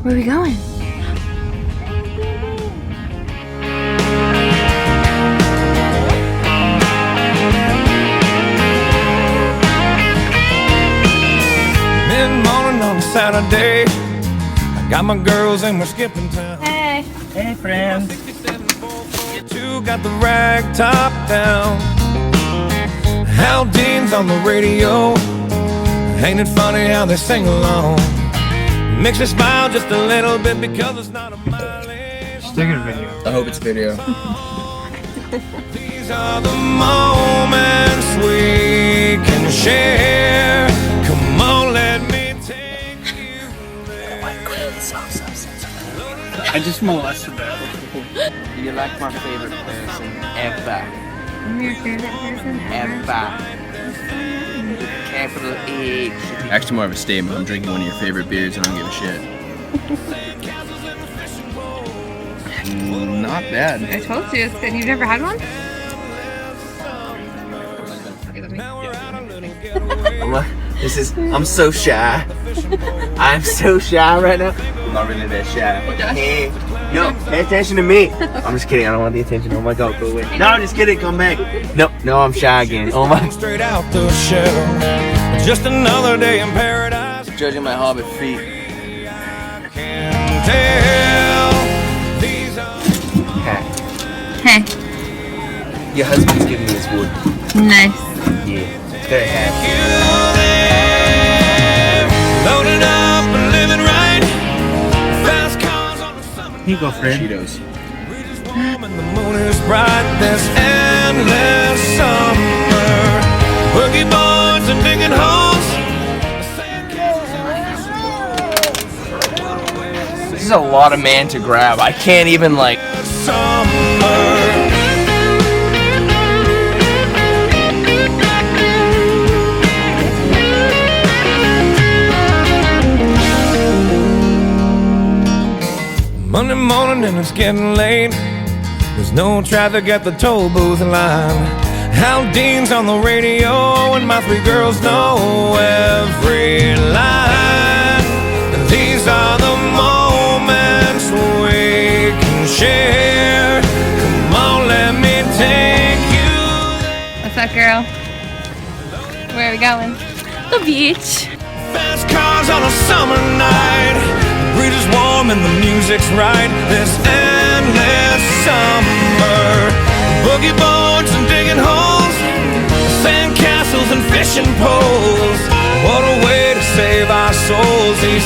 Where are we going? Mid-morning on Saturday, I got my girls and we're skipping town. Hey. Hey, friends. You got the rag top down. Haldane's on the radio. Ain't it funny how they sing along? Makes me smile just a little bit because it's not a mileage. Stick it video. I hope it's video. These are the moments we can share. Come on, let me take you there. I just molested that. You're like my favorite person ever. I'm your favorite person Ever. Capital H. Actually, more of a statement. I'm drinking one of your favorite beers and I don't give a shit. Not bad. I told you, it's good. You've never had one? I'm so shy. I'm so shy right now. I'm not really that shy. Hey, yo, pay attention to me. I'm just kidding. I don't want the attention. Oh my God, go away. No, I'm just kidding. Come back. No, I'm shy again. Oh my. Straight out the shell. Just another day in paradise. Judging my hobbit feet. Can tell these are Hey. Your husband's giving me his wood. Nice. Yeah, it's very happy. you there. Loaded up and living right. Fast cars on the summer. Here you go, friend. Cheetos. Breeze is warm and the moon is bright. This endless summer. Boogie boards and digging holes. This is a lot of man to grab. I can't even like. Summer. Monday morning and it's getting late. There's no traffic at the toll booth line. Haldane's on the radio and my three girls know every line. These are the moments we can share. Come on, let me take you there. What's up, girl? Where are we going? The beach. Fast cars on a summer night. The breeze is warm and the music's right. This endless summer. Boogie boards and digging holes. Sand castles and fishing poles. What a way to save our souls. These